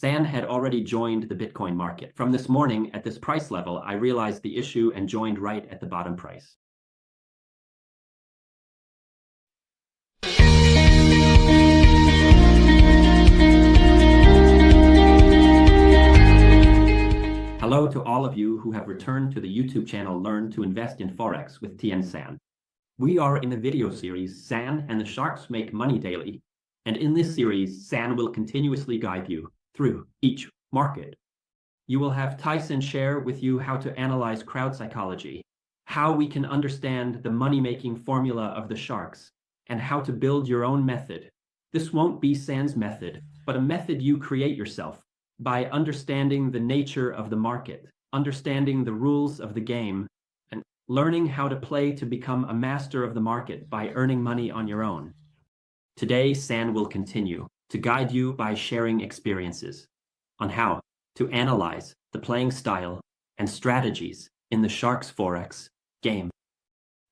San had already joined the Bitcoin market. From this morning, at this price level, I realized the issue and joined right at the bottom price. Hello to all of you who have returned to the YouTube channel Learn to Invest in Forex with Tiensanhforex. We are in the video series San and the Sharks Make Money Daily, and in this series, San will continuously guide you through each market. You will have Tyson share with you how to analyze crowd psychology, how we can understand the money-making formula of the sharks, and how to build your own method. This won't be San's method, but a method you create yourself by understanding the nature of the market, understanding the rules of the game, and learning how to play to become a master of the market by earning money on your own. Today, San will continue to guide you by sharing experiences on how to analyze the playing style and strategies in the Sharks Forex game.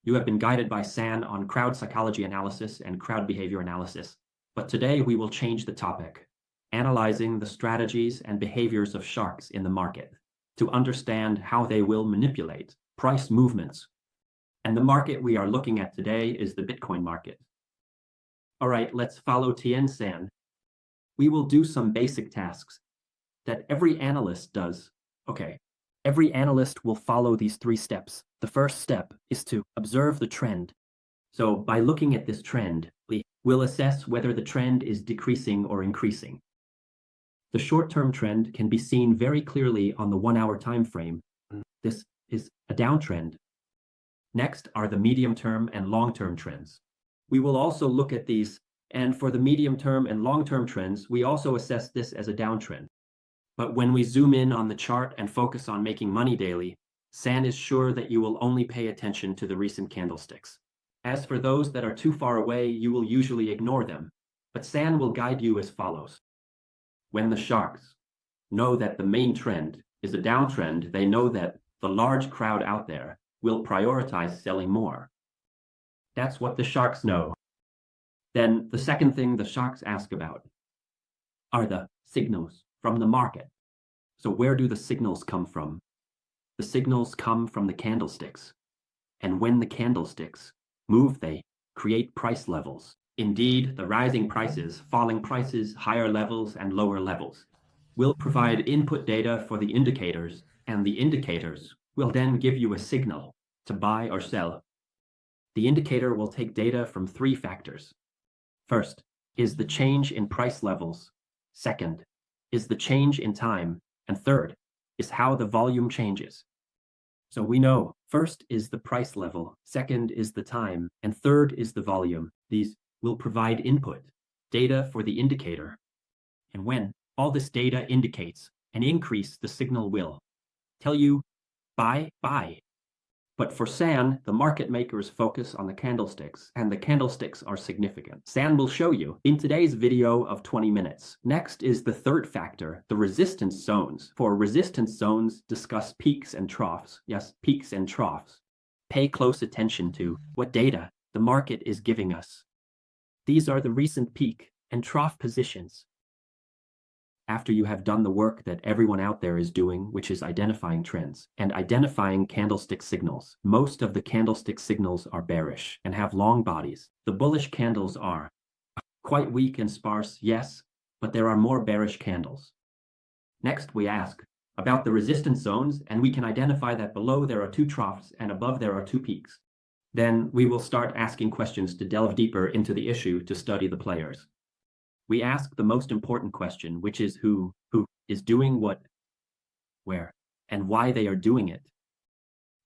You have been guided by San on crowd psychology analysis and crowd behavior analysis, but today we will change the topic, analyzing the strategies and behaviors of sharks in the market to understand how they will manipulate price movements. And the market we are looking at today is the Bitcoin market. All right, let's follow Tiensanhforex. We will do some basic tasks that every analyst does. Okay, every analyst will follow these 3 steps. The first step is to observe the trend. So by looking at this trend, we will assess whether the trend is decreasing or increasing. The short-term trend can be seen very clearly on the 1-hour time frame. This is a downtrend. Next are the medium-term and long-term trends. We will also look at these, and for the medium-term and long-term trends, we also assess this as a downtrend. But when we zoom in on the chart and focus on making money daily, San is sure that you will only pay attention to the recent candlesticks. As for those that are too far away, you will usually ignore them, but San will guide you as follows. When the sharks know that the main trend is a downtrend, they know that the large crowd out there will prioritize selling more. That's what the sharks know. Then the second thing the sharks ask about are the signals from the market. So where do the signals come from? The signals come from the candlesticks. And when the candlesticks move, they create price levels. Indeed, the rising prices, falling prices, higher levels, and lower levels will provide input data for the indicators, and the indicators will then give you a signal to buy or sell. The indicator will take data from 3 factors. First is the change in price levels. Second is the change in time. And third is how the volume changes. So we know first is the price level, second is the time, and third is the volume. These will provide input, data for the indicator. And when all this data indicates an increase, the signal will tell you, buy. But for San, the market makers focus on the candlesticks, and the candlesticks are significant. San will show you in today's video of 20 minutes. Next is the third factor, the resistance zones. For resistance zones, discuss peaks and troughs. Yes, peaks and troughs. Pay close attention to what data the market is giving us. These are the recent peak and trough positions. After you have done the work that everyone out there is doing, which is identifying trends and identifying candlestick signals, most of the candlestick signals are bearish and have long bodies. The bullish candles are quite weak and sparse, yes, but there are more bearish candles. Next, we ask about the resistance zones, and we can identify that below there are 2 troughs and above there are 2 peaks. Then we will start asking questions to delve deeper into the issue to study the players. We ask the most important question, which is who is doing what, where, and why they are doing it.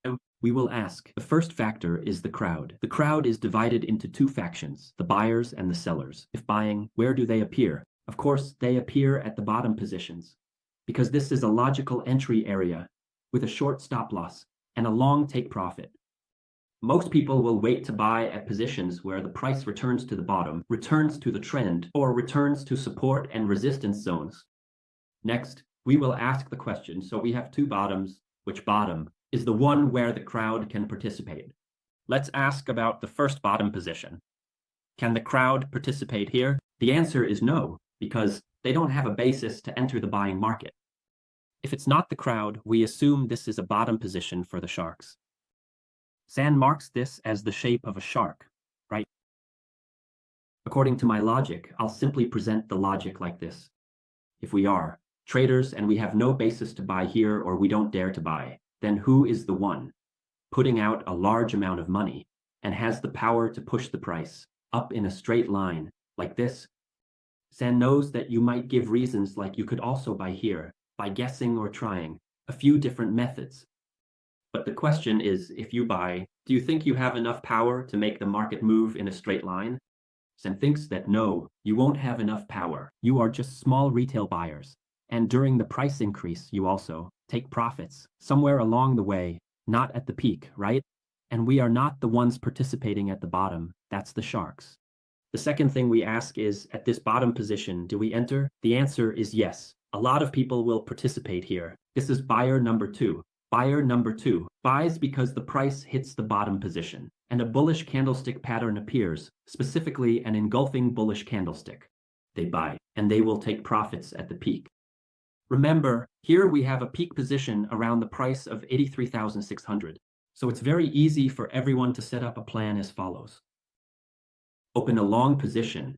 So we will ask, the first factor is the crowd. The crowd is divided into 2 factions, the buyers and the sellers. If buying, where do they appear? Of course, they appear at the bottom positions, because this is a logical entry area with a short stop loss and a long take profit. Most people will wait to buy at positions where the price returns to the bottom, returns to the trend, or returns to support and resistance zones. Next, we will ask the question, so we have 2 bottoms. Which bottom is the one where the crowd can participate? Let's ask about the first bottom position. Can the crowd participate here? The answer is no, because They don't have a basis to enter the buying market. If it's not the crowd, we assume this is a bottom position for the sharks. San marks this as the shape of a shark, right? According to my logic, I'll simply present the logic like this. If we are traders and we have no basis to buy here or we don't dare to buy, then who is the one putting out a large amount of money and has the power to push the price up in a straight line like this? San knows that you might give reasons like you could also buy here by guessing or trying a few different methods. But the question is, if you buy, do you think you have enough power to make the market move in a straight line? San thinks that no, you won't have enough power. You are just small retail buyers. And during the price increase, you also take profits somewhere along the way, not at the peak, right? And we are not the ones participating at the bottom. That's the sharks. The second thing we ask is, at this bottom position, do we enter? The answer is yes. A lot of people will participate here. This is buyer number 2. Buyer number 2 buys because the price hits the bottom position and a bullish candlestick pattern appears, specifically an engulfing bullish candlestick. They buy and they will take profits at the peak. Remember, here we have a peak position around the price of 83,600. So it's very easy for everyone to set up a plan as follows. Open a long position,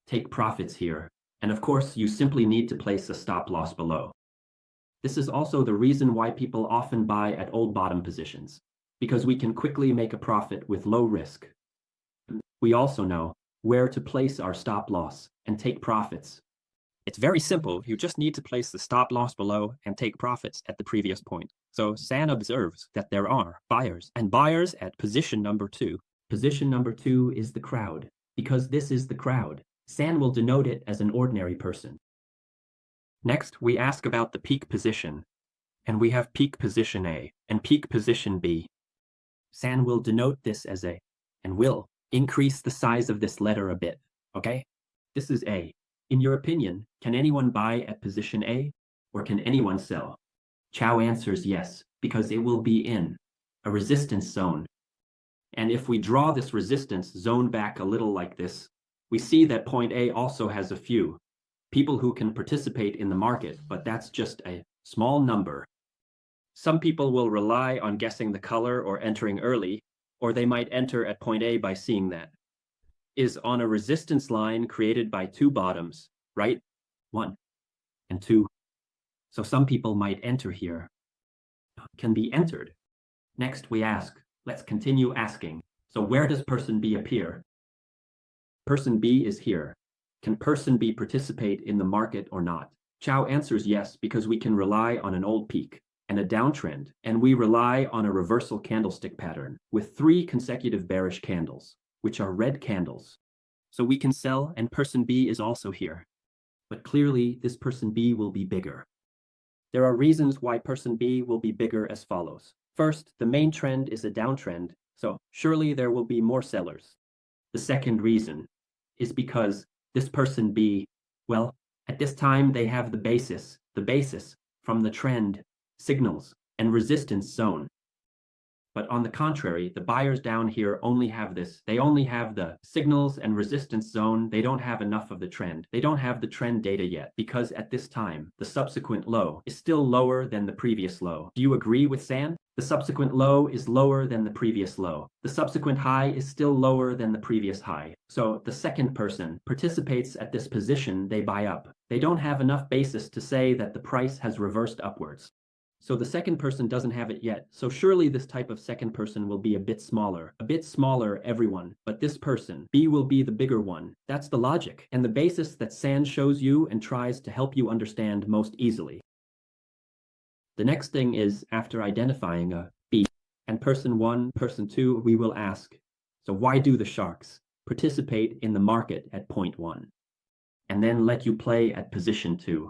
take profits here, and of course you simply need to place a stop loss below. This is also the reason why people often buy at old bottom positions, because we can quickly make a profit with low risk. We also know where to place our stop loss and take profits. It's very simple. You just need to place the stop loss below and take profits at the previous point. So San observes that there are buyers and buyers at position number 2. Position number 2 is the crowd. Because this is the crowd, San will denote it as an ordinary person. Next, we ask about the peak position, and we have peak position A and peak position B. San will denote this as A, and will increase the size of this letter a bit, okay? This is A. In your opinion, can anyone buy at position A, or can anyone sell? Chow answers yes, because it will be in a resistance zone. And if we draw this resistance zone back a little like this, we see that point A also has a few people who can participate in the market, but that's just a small number. Some people will rely on guessing the color or entering early, or they might enter at point A by seeing that is on a resistance line created by 2 bottoms, right? 1 and 2. So some people might enter here. Can be entered. Next we ask, let's continue asking. So where does person B appear? Person B is here. Can person B participate in the market or not? Chow answers yes, because we can rely on an old peak and a downtrend, and we rely on a reversal candlestick pattern with 3 consecutive bearish candles, which are red candles. So we can sell, and person B is also here. But clearly, this person B will be bigger. There are reasons why person B will be bigger as follows. First, the main trend is a downtrend, so surely there will be more sellers. The second reason is because this person B, well, at this time they have the basis from the trend, signals, and resistance zone. But on the contrary, the buyers down here only have this. They only have the signals and resistance zone. They don't have enough of the trend. They don't have the trend data yet, because at this time, the subsequent low is still lower than the previous low. Do you agree with San? The subsequent low is lower than the previous low. The subsequent high is still lower than the previous high. So the second person participates at this position they buy up. They don't have enough basis to say that the price has reversed upwards. So the second person doesn't have it yet. So surely this type of second person will be a bit smaller everyone. But this person, B, will be the bigger one. That's the logic and the basis that San shows you and tries to help you understand most easily. The next thing is, after identifying a B and person 1, person 2, we will ask, so why do the sharks participate in the market at point 1? And then let you play at position 2.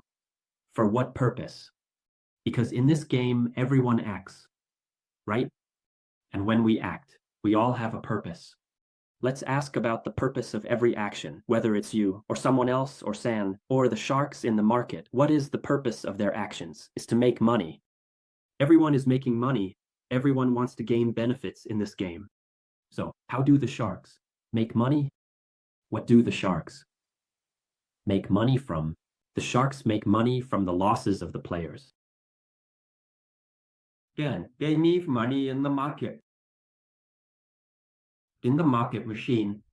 For what purpose? Because in this game, everyone acts, right? And when we act, we all have a purpose. Let's ask about the purpose of every action, whether it's you or someone else or San or the sharks in the market. What is the purpose of their actions? Is to make money. Everyone is making money. Everyone wants to gain benefits in this game. So how do the sharks make money? What do the sharks make money from? The sharks make money from the losses of the players. Then they leave money in the market. In the market machine.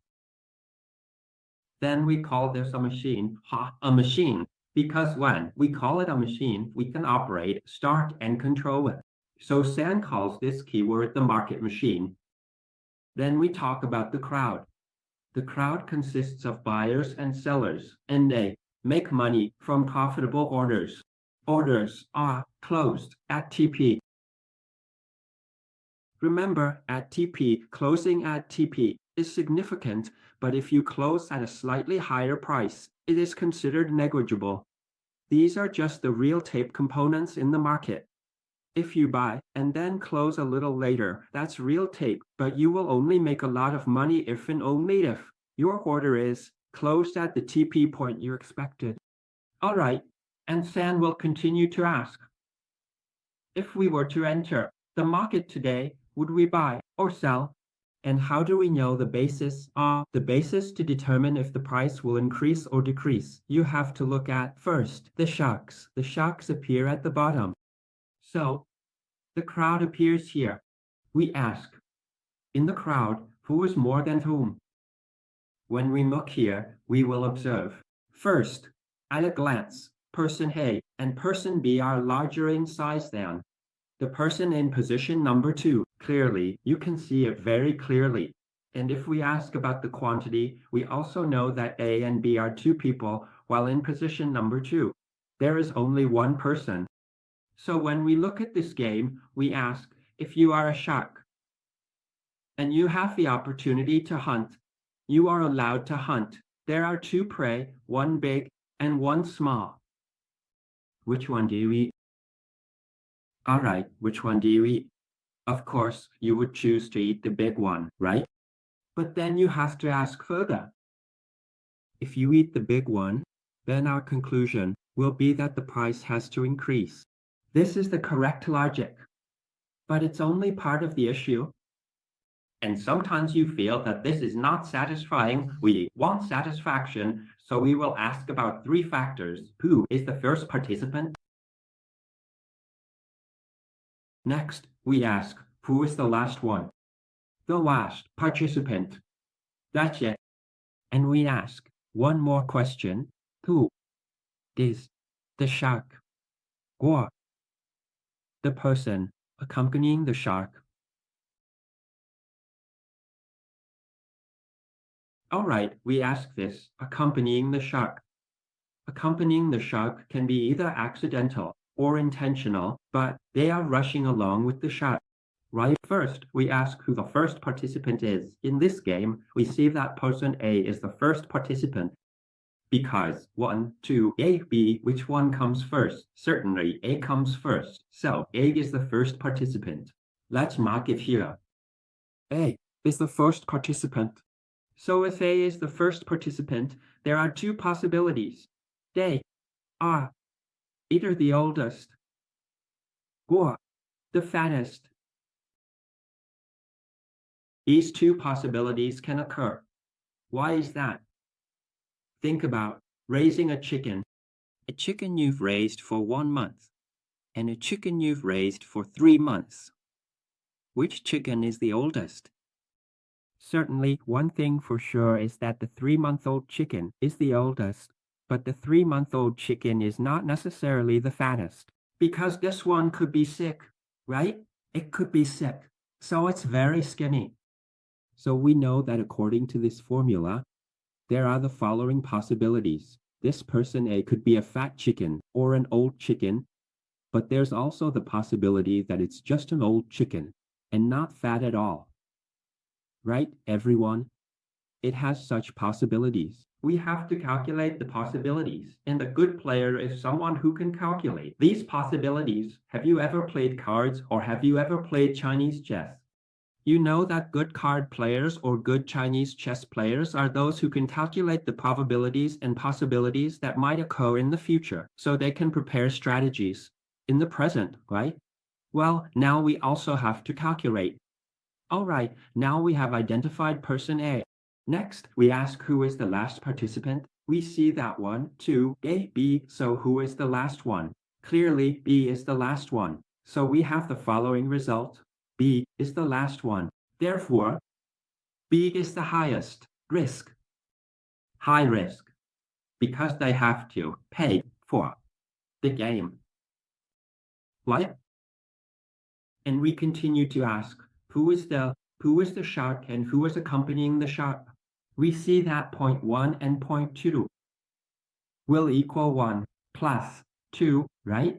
Then we call this a machine, a machine, because when we call it a machine, we can operate, start, and control it. So San calls this keyword the market machine. Then we talk about the crowd. The crowd consists of buyers and sellers, and they make money from profitable orders. Orders are closed at TP. Remember, at TP, closing at TP is significant, but if you close at a slightly higher price, it is considered negligible. These are just the real tape components in the market. If you buy and then close a little later, that's real tape, but you will only make a lot of money if and only if your order is closed at the TP point you expected. All right, and San will continue to ask, if we were to enter the market today, would we buy or sell? And how do we know the basis? The basis to determine if the price will increase or decrease. You have to look at first the sharks. The sharks appear at the bottom. So the crowd appears here. We ask, in the crowd, who is more than whom? When we look here, we will observe, first, at a glance, person A and person B are larger in size than the person in position number 2. Clearly, you can see it very clearly. And if we ask about the quantity, we also know that A and B are 2 people, while in position number 2, there is only 1 person. So when we look at this game, we ask, if you are a shark and you have the opportunity to hunt, you are allowed to hunt. There are 2 prey, 1 big and 1 small. Which one do you eat? All right, which one do you eat? Of course, you would choose to eat the big one, right? But then you have to ask further. If you eat the big one, then our conclusion will be that the price has to increase. This is the correct logic, but it's only part of the issue. And sometimes you feel that this is not satisfying. We want satisfaction, so we will ask about 3 factors. Who is the first participant? Next, we ask, who is the last one? The last participant. That's it. And we ask one more question. Who is the shark? Or the person accompanying the shark? All right, we ask this, accompanying the shark. Accompanying the shark can be either accidental or intentional, but they are rushing along with the shark. Right, first, we ask who the first participant is. In this game, we see that person A is the first participant because 1, 2, A, B, which one comes first? Certainly, A comes first. So, A is the first participant. Let's mark it here. A is the first participant. So if A is the first participant, there are 2 possibilities. They are either the oldest or the fattest. These 2 possibilities can occur. Why is that? Think about raising a chicken. A chicken you've raised for 1 month and a chicken you've raised for 3 months. Which chicken is the oldest? Certainly, one thing for sure is that the 3-month-old chicken is the oldest, but the 3-month-old chicken is not necessarily the fattest, because this one could be sick, right? It could be sick, so it's very skinny. So we know that according to this formula, there are the following possibilities. This person A could be a fat chicken or an old chicken, but there's also the possibility that it's just an old chicken and not fat at all. Right, everyone? It has such possibilities. We have to calculate the possibilities, and a good player is someone who can calculate these possibilities. Have you ever played cards or have you ever played Chinese chess? You know that good card players or good Chinese chess players are those who can calculate the probabilities and possibilities that might occur in the future, so they can prepare strategies in the present, right? Well, now we also have to calculate. All right, now we have identified person A. Next, we ask who is the last participant. We see that 1, 2, A, B, so who is the last one? Clearly, B is the last one. So we have the following result. B is the last one. Therefore, B is the highest risk. High risk. Because they have to pay for the game. Right? And we continue to ask, who is the shark and who is accompanying the shark? We see that point 1 and point 2 will equal 1 plus 2, right?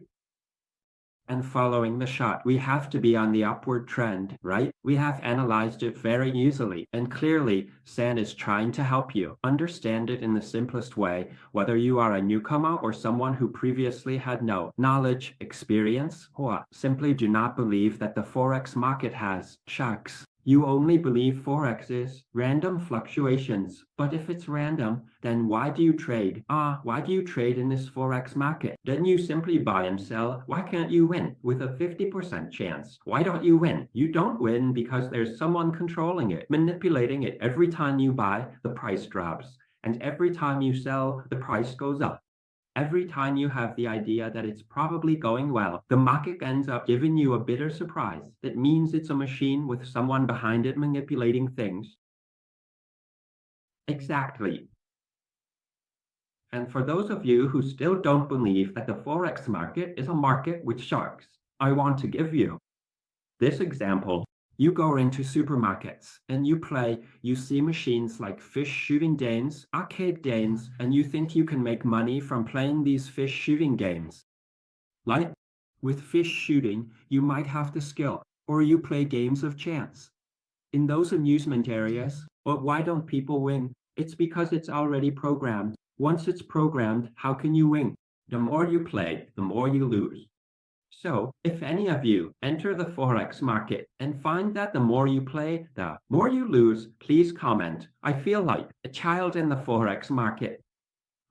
And following the shot, we have to be on the upward trend, right? We have analyzed it very easily, and clearly, San is trying to help you understand it in the simplest way, whether you are a newcomer or someone who previously had no knowledge, experience, or simply do not believe that the Forex market has sharks. You only believe Forex is random fluctuations. But if it's random, then why do you trade? Why do you trade in this Forex market? Then you simply buy and sell. Why can't you win with a 50% chance? Why don't you win? You don't win because there's someone controlling it, manipulating it. Every time you buy, the price drops. And every time you sell, the price goes up. Every time you have the idea that it's probably going well, the market ends up giving you a bitter surprise. That means it's a machine with someone behind it manipulating things. Exactly. And for those of you who still don't believe that the Forex market is a market with sharks, I want to give you this example. You go into supermarkets and you see machines like fish shooting games, arcade games, and you think you can make money from playing these fish shooting games. Like with fish shooting, you might have the skill, or you play games of chance. In those amusement areas, but why don't people win? It's because it's already programmed. Once it's programmed, how can you win? The more you play, the more you lose. So, if any of you enter the Forex market and find that the more you play, the more you lose, please comment. I feel like a child in the Forex market.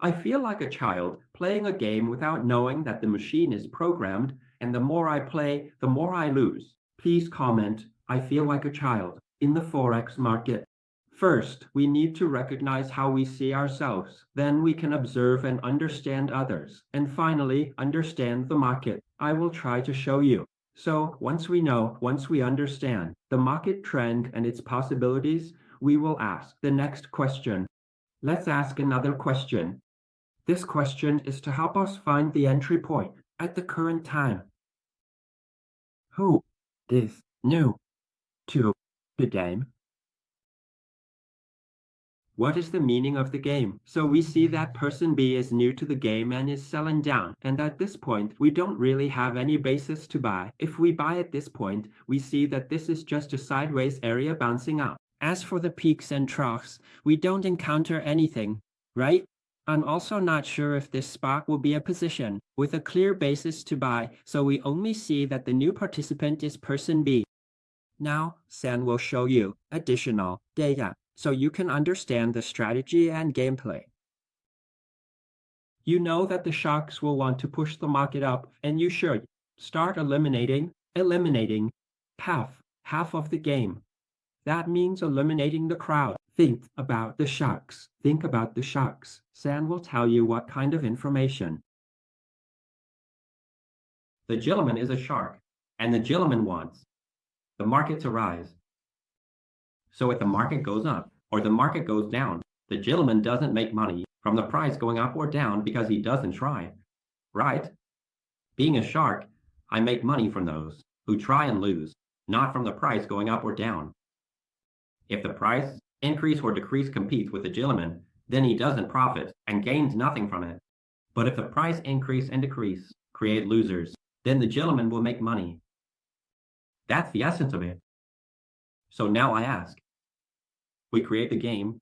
I feel like a child playing a game without knowing that the machine is programmed, and the more I play, the more I lose. Please comment. I feel like a child in the Forex market. First, we need to recognize how we see ourselves. Then we can observe and understand others. And finally, understand the market. I will try to show you. So once we understand the market trend and its possibilities, we will ask the next question. Let's ask another question. This question is to help us find the entry point at the current time. Who is new to the game? What is the meaning of the game? So we see that person B is new to the game and is selling down. And at this point, we don't really have any basis to buy. If we buy at this point, we see that this is just a sideways area bouncing up. As for the peaks and troughs, we don't encounter anything, right? I'm also not sure if this spot will be a position with a clear basis to buy, so we only see that the new participant is person B. Now, San will show you additional data so you can understand the strategy and gameplay. You know that the sharks will want to push the market up, and you should start eliminating half of the game. That means eliminating the crowd. Think about the sharks. Think about the sharks. San will tell you what kind of information. The gentleman is a shark, and the gentleman wants the market to rise. So if the market goes up or the market goes down, the gentleman doesn't make money from the price going up or down because he doesn't try, right? Being a shark, I make money from those who try and lose, not from the price going up or down. If the price increase or decrease competes with the gentleman, then he doesn't profit and gains nothing from it. But if the price increase and decrease create losers, then the gentleman will make money. That's the essence of it. So now I ask, we create the game.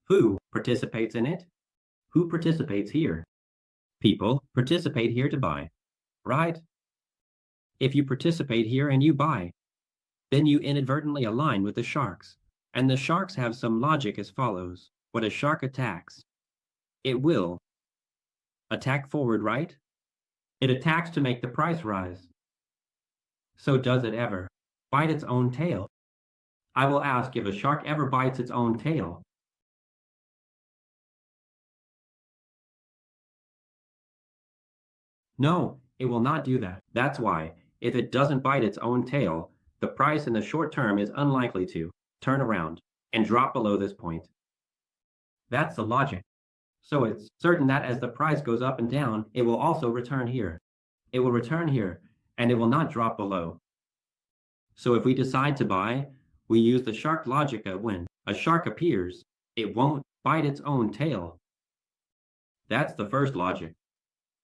Who participates in it? Who participates here? People participate here to buy, right? If you participate here and you buy, then you inadvertently align with the sharks. And the sharks have some logic as follows. When a shark attacks, it will attack forward, right? It attacks to make the price rise. So does it ever bite its own tail? I will ask if a shark ever bites its own tail. No, it will not do that. That's why, if it doesn't bite its own tail, the price in the short term is unlikely to turn around and drop below this point. That's the logic. So it's certain that as the price goes up and down, it will also return here. It will return here, and it will not drop below. So if we decide to buy, we use the shark logic of when a shark appears, it won't bite its own tail. That's the first logic.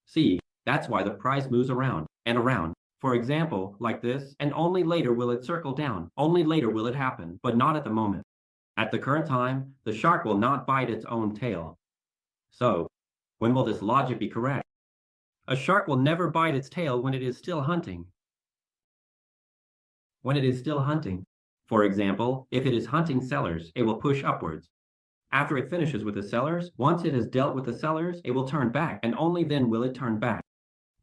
See, that's why the price moves around and around. For example, like this, and only later will it circle down. Only later will it happen, but not at the moment. At the current time, the shark will not bite its own tail. So, when will this logic be correct? A shark will never bite its tail when it is still hunting. When it is still hunting. For example, if it is hunting sellers, it will push upwards. After it finishes with the sellers, once it has dealt with the sellers, it will turn back, and only then will it turn back.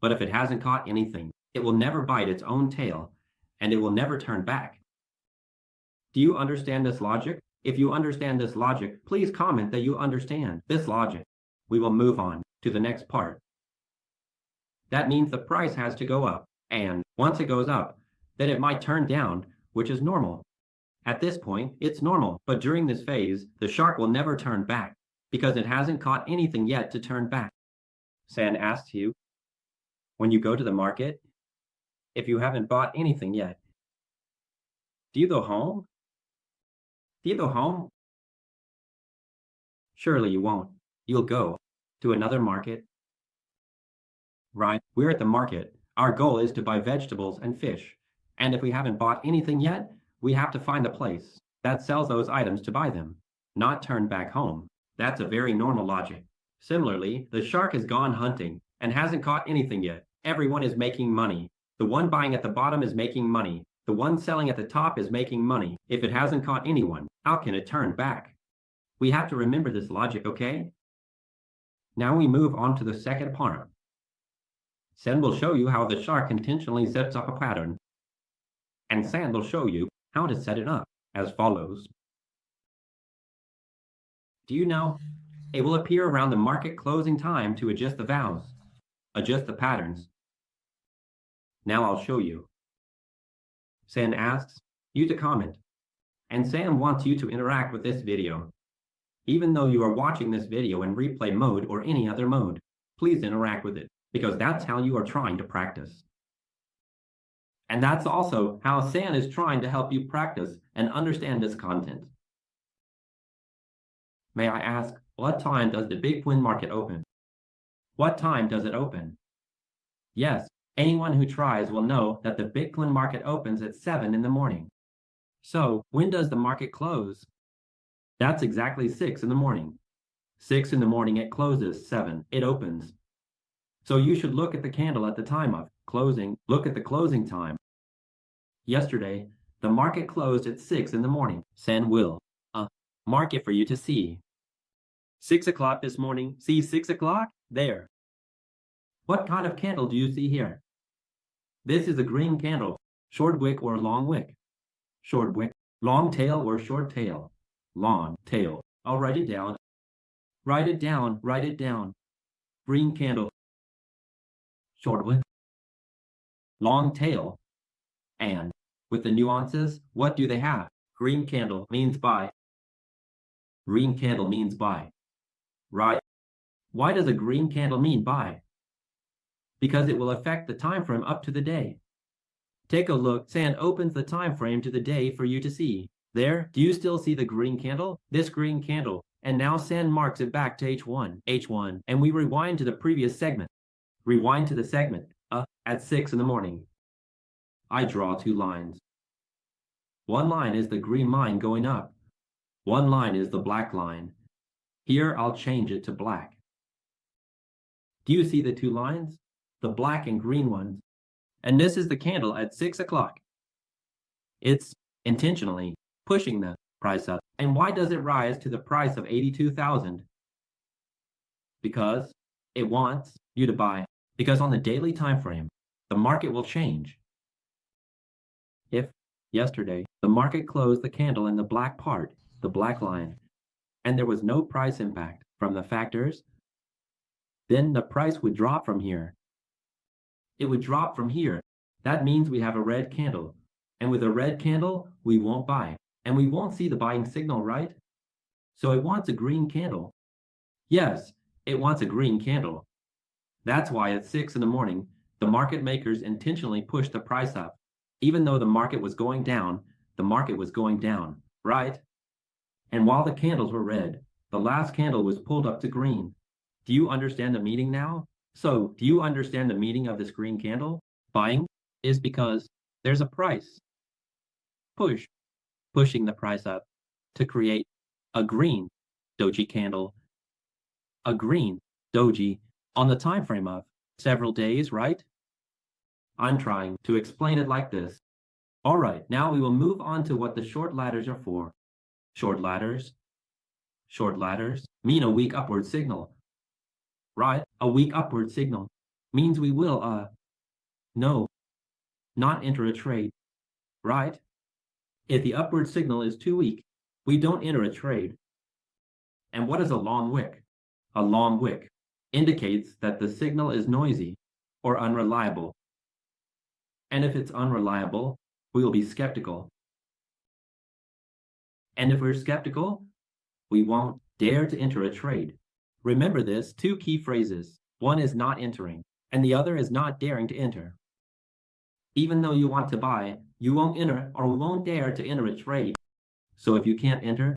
But if it hasn't caught anything, it will never bite its own tail, and it will never turn back. Do you understand this logic? If you understand this logic, please comment that you understand this logic. We will move on to the next part. That means the price has to go up, and once it goes up, then it might turn down, which is normal. At this point, it's normal, but during this phase, the shark will never turn back because it hasn't caught anything yet to turn back. San asks you, when you go to the market, if you haven't bought anything yet, do you go home? Do you go home? Surely you won't. You'll go to another market. Right? We're at the market. Our goal is to buy vegetables and fish. And if we haven't bought anything yet, we have to find the place that sells those items to buy them, not turn back home. That's a very normal logic. Similarly, the shark has gone hunting and hasn't caught anything yet. Everyone is making money. The one buying at the bottom is making money. The one selling at the top is making money. If it hasn't caught anyone, how can it turn back? We have to remember this logic, okay? Now we move on to the second part. Sen will show you how the shark intentionally sets up a pattern, and San will show you how to set it up as follows. Do you know? It will appear around the market closing time to adjust the values, adjust the patterns. Now I'll show you. San asks you to comment, and Sam wants you to interact with this video. Even though you are watching this video in replay mode or any other mode, please interact with it, because that's how you are trying to practice. And that's also how San is trying to help you practice and understand this content. May I ask, what time does the Bitcoin market open? What time does it open? Yes, anyone who tries will know that the Bitcoin market opens at 7 in the morning. So, when does the market close? That's exactly 6 in the morning. 6 in the morning it closes, 7 it opens. So you should look at the candle at the time of closing, look at the closing time. Yesterday, the market closed at 6 in the morning. Sen will mark it for you to see. 6 o'clock this morning, see 6 o'clock? There. What kind of candle do you see here? This is a green candle, short wick or long wick. Short wick, long tail or short tail. Long tail. I'll write it down. Write it down, write it down. Green candle. Short wick. Long tail. And with the nuances, what do they have? Green candle means buy. Green candle means buy. Right? Why does a green candle mean buy? Because it will affect the time frame up to the day. Take a look. San opens the time frame to the day for you to see. There, do you still see the green candle? This green candle. And now San marks it back to H1, and we rewind to the previous segment. Rewind to the segment, at 6 in the morning. I draw 2 lines. One line is the green line going up. One line is the black line. Here I'll change it to black. Do you see the 2 lines? The black and green ones. And this is the candle at 6 o'clock. It's intentionally pushing the price up. And why does it rise to the price of 82,000? Because it wants you to buy. Because on the daily time frame, the market will change. If yesterday the market closed the candle in the black part, the black line, and there was no price impact from the factors, then the price would drop from here. it would drop from here. That means we have a red candle. And with a red candle, we won't buy. And we won't see the buying signal, right? So it wants a green candle. Yes, it wants a green candle. That's why at 6 in the morning, the market makers intentionally pushed the price up. Even though the market was going down, the market was going down, right? And while the candles were red, the last candle was pulled up to green. Do you understand the meaning now? So, do you understand the meaning of this green candle? Buying is because there's a price. Pushing the price up to create a green doji candle, a green doji on the time frame of several days, right? I'm trying to explain it like this. All right, now we will move on to what the short ladders are for. Short ladders mean a weak upward signal, right? A weak upward signal means we will, no, not enter a trade, right? If the upward signal is too weak, we don't enter a trade. And what is a long wick? A long wick indicates that the signal is noisy or unreliable. And if it's unreliable, we will be skeptical. And if we're skeptical, we won't dare to enter a trade. Remember this, two key phrases. One is not entering, and the other is not daring to enter. Even though you want to buy, you won't enter or won't dare to enter a trade. So if you can't enter,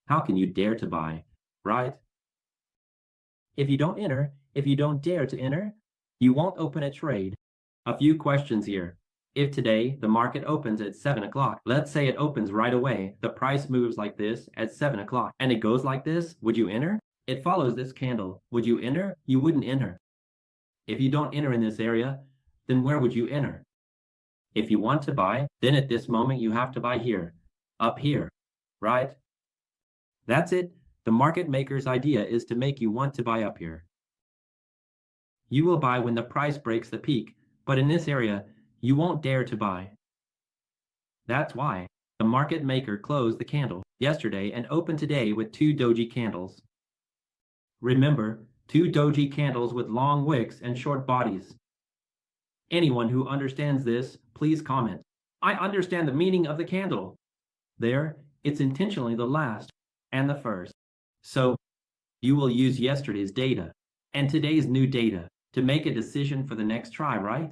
how can you dare to buy, right? If you don't enter, if you don't dare to enter, you won't open a trade. A few questions here. If today the market opens at 7 o'clock, let's say it opens right away, the price moves like this at 7 o'clock, and it goes like this, would you enter? It follows this candle. Would you enter? You wouldn't enter. If you don't enter in this area, then where would you enter? If you want to buy, then at this moment you have to buy here, up here, right? That's it. The market maker's idea is to make you want to buy up here. You will buy when the price breaks the peak, but in this area, you won't dare to buy. That's why the market maker closed the candle yesterday and opened today with two doji candles. Remember, two doji candles with long wicks and short bodies. Anyone who understands this, please comment. I understand the meaning of the candle. There, it's intentionally the last and the first. So, you will use yesterday's data and today's new data to make a decision for the next try, right?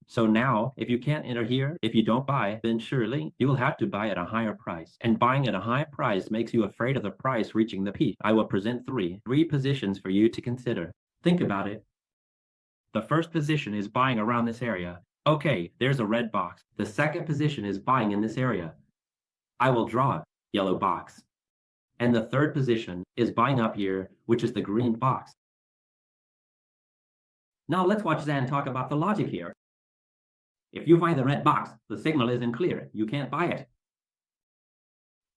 So now, if you can't enter here, if you don't buy, then surely you will have to buy at a higher price. And buying at a high price makes you afraid of the price reaching the peak. I will present three positions for you to consider. Think about it. The first position is buying around this area. Okay, there's a red box. The second position is buying in this area. I will draw a yellow box. And the third position is buying up here, which is the green box. Now let's watch Zan talk about the logic here. If you buy the red box, the signal isn't clear. You can't buy it.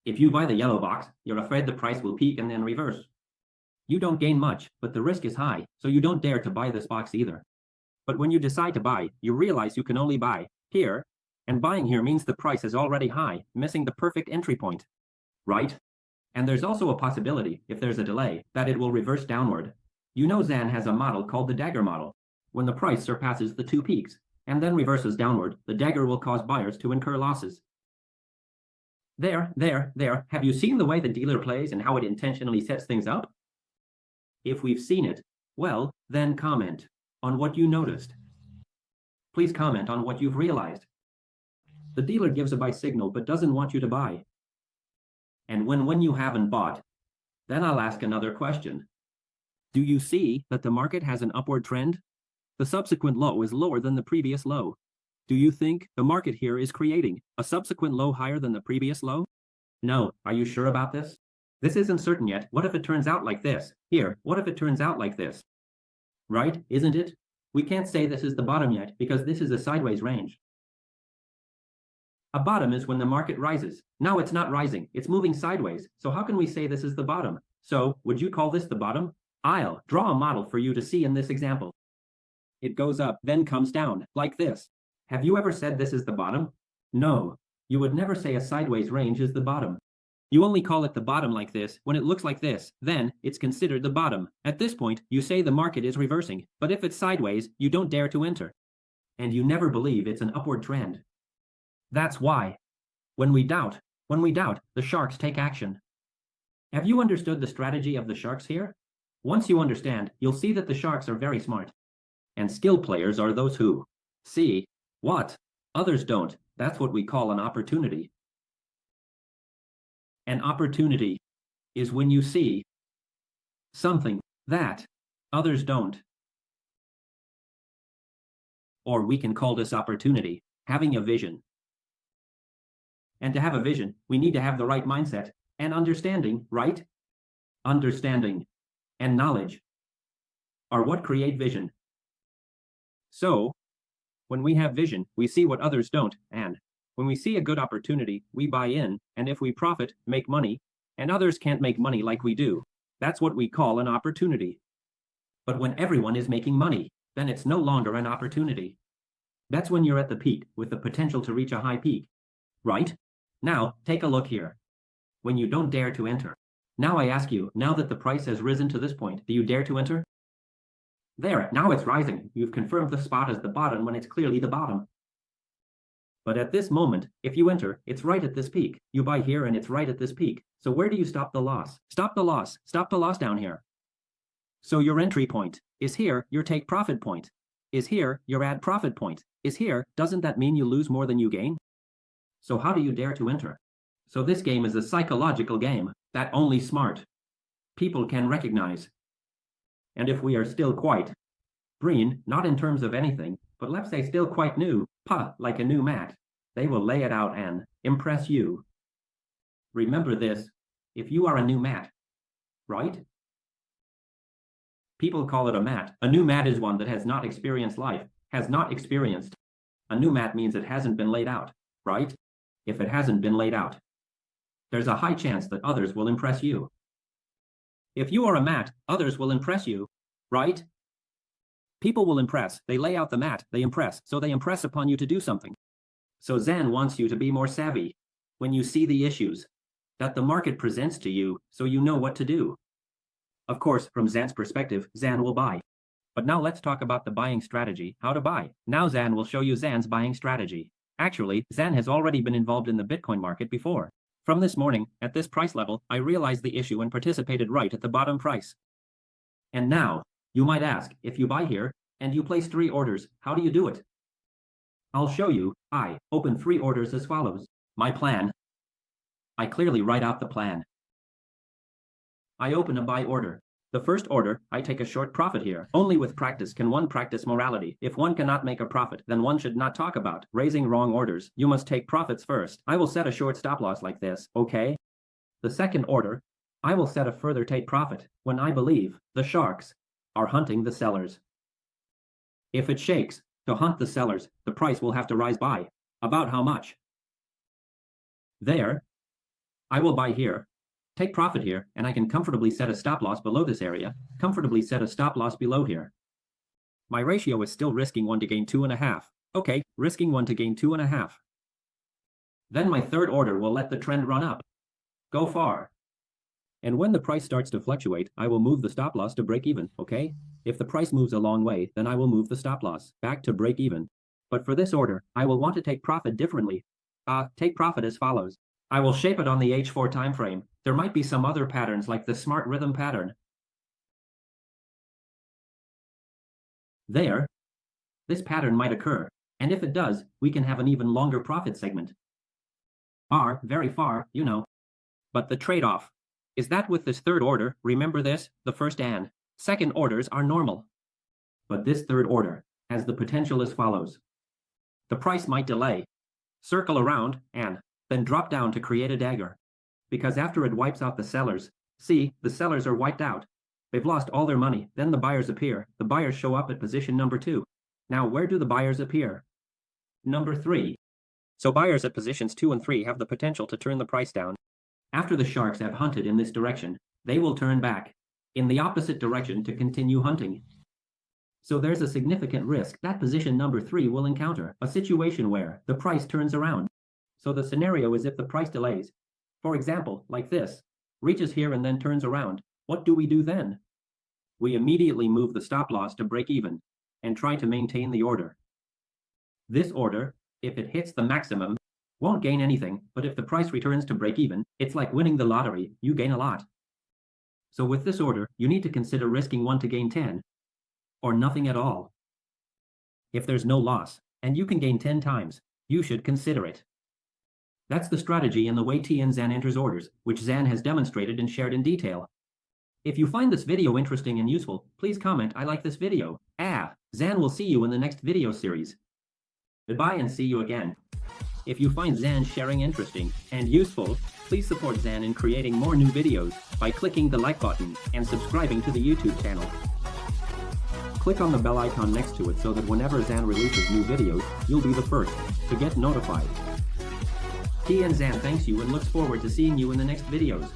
If you buy the yellow box, you're afraid the price will peak and then reverse. You don't gain much, but the risk is high, so you don't dare to buy this box either. But when you decide to buy, you realize you can only buy here, and buying here means the price is already high, missing the perfect entry point, right? And there's also a possibility, if there's a delay, that it will reverse downward. You know Zan has a model called the dagger model. When the price surpasses the two peaks, and then reverses downward, the dagger will cause buyers to incur losses. There, have you seen the way the dealer plays and how it intentionally sets things up? If we've seen it, well, then comment on what you noticed. Please comment on what you've realized. The dealer gives a buy signal but doesn't want you to buy. And when you haven't bought, then I'll ask another question. Do you see that the market has an upward trend? The subsequent low is lower than the previous low. Do you think the market here is creating a subsequent low higher than the previous low? No. Are you sure about this? This isn't certain yet. What if it turns out like this? Here, what if it turns out like this? Right, isn't it? We can't say this is the bottom yet because this is a sideways range. A bottom is when the market rises. Now it's not rising, it's moving sideways. So how can we say this is the bottom? So, would you call this the bottom? I'll draw a model for you to see in this example. It goes up, then comes down, like this. Have you ever said this is the bottom? No, you would never say a sideways range is the bottom. You only call it the bottom like this when it looks like this, then it's considered the bottom. At this point, you say the market is reversing, but if it's sideways, you don't dare to enter. And you never believe it's an upward trend. That's why. When we doubt, the sharks take action. Have you understood the strategy of the sharks here? Once you understand, you'll see that the sharks are very smart. And skilled players are those who see what others don't. That's what we call an opportunity. An opportunity is when you see something that others don't. Or we can call this opportunity having a vision. And to have a vision, we need to have the right mindset and understanding, right? Understanding and knowledge are what create vision. So, when we have vision, we see what others don't, and when we see a good opportunity, we buy in, and if we profit, make money, and others can't make money like we do. That's what we call an opportunity. But when everyone is making money, then it's no longer an opportunity. That's when you're at the peak with the potential to reach a high peak, right? Now, take a look here. When you don't dare to enter. Now I ask you, now that the price has risen to this point, do you dare to enter? There, now it's rising. You've confirmed the spot as the bottom when it's clearly the bottom. But at this moment, if you enter, it's right at this peak. You buy here and it's right at this peak. So where do you stop the loss? Stop the loss. Stop the loss down here. So your entry point is here, your take profit point is here, your add profit point is here. Doesn't that mean you lose more than you gain? So how do you dare to enter? So this game is a psychological game that only smart people can recognize. And if we are still quite green, not in terms of anything, but let's say still quite new, like a new mat, they will lay it out and impress you. Remember this, if you are a new mat, right? People call it a mat. A new mat is one that has not experienced life, has not experienced. A new mat means it hasn't been laid out, right? If it hasn't been laid out, there's a high chance that others will impress you. If you are a mat, others will impress you, right? People will impress. They lay out the mat, they impress, so they impress upon you to do something. So Zan wants you to be more savvy when you see the issues that the market presents to you, so you know what to do. Of course, from Zan's perspective, Zan will buy. But now let's talk about the buying strategy, how to buy. Now Zan will show you Zan's buying strategy. Actually, Zan has already been involved in the Bitcoin market before. From this morning, at this price level, I realized the issue and participated right at the bottom price. And now, you might ask, if you buy here, and you place 3 orders, how do you do it? I'll show you. I open 3 orders as follows. My plan. I clearly write out the plan. I open a buy order. The first order, I take a short profit here. Only with practice can one practice morality. If one cannot make a profit, then one should not talk about raising wrong orders. You must take profits first. I will set a short stop loss like this, okay? The second order, I will set a further take profit when I believe the sharks are hunting the sellers. If it shakes to hunt the sellers, the price will have to rise by. About how much? There, I will buy here, take profit here, and I can comfortably set a stop loss below this area, comfortably set a stop loss below here. My ratio is still risking 1 to gain 2.5. Okay, risking 1 to gain 2.5. Then my third order will let the trend run up. Go far. And when the price starts to fluctuate, I will move the stop loss to break even, okay? If the price moves a long way, then I will move the stop loss back to break even. But for this order, I will want to take profit differently. Take profit as follows. I will shape it on the H4 time frame. There might be some other patterns like the smart rhythm pattern. There, this pattern might occur, and if it does, we can have an even longer profit segment. Very far, you know. But the trade-off is that with this third order, remember this, the first and second orders are normal. But this third order has the potential as follows. The price might delay, circle around, and then drop down to create a dagger. Because after it wipes out the sellers, see, the sellers are wiped out. They've lost all their money. Then the buyers appear. The buyers show up at position number 2. Now, where do the buyers appear? Number 3. So buyers at positions 2 and 3 have the potential to turn the price down. After the sharks have hunted in this direction, they will turn back in the opposite direction to continue hunting. So there's a significant risk that position number 3 will encounter a situation where the price turns around. So the scenario is if the price delays, For example, like this, reaches here and then turns around. What do we do then? We immediately move the stop loss to break even and try to maintain the order. This order, if it hits the maximum, won't gain anything, but if the price returns to break even, it's like winning the lottery, you gain a lot. So with this order, you need to consider risking 1 to gain 10, or nothing at all. If there's no loss, and you can gain 10 times, you should consider it. That's the strategy and the way Tiensanhforex enters orders, which Zan has demonstrated and shared in detail. If you find this video interesting and useful, please comment I like this video. Zan will see you in the next video series. Goodbye and see you again. If you find Zan sharing interesting and useful, please support Zan in creating more new videos by clicking the like button and subscribing to the YouTube channel. Click on the bell icon next to it so that whenever Zan releases new videos, you'll be the first to get notified. Tiensanhforex thanks you and looks forward to seeing you in the next videos.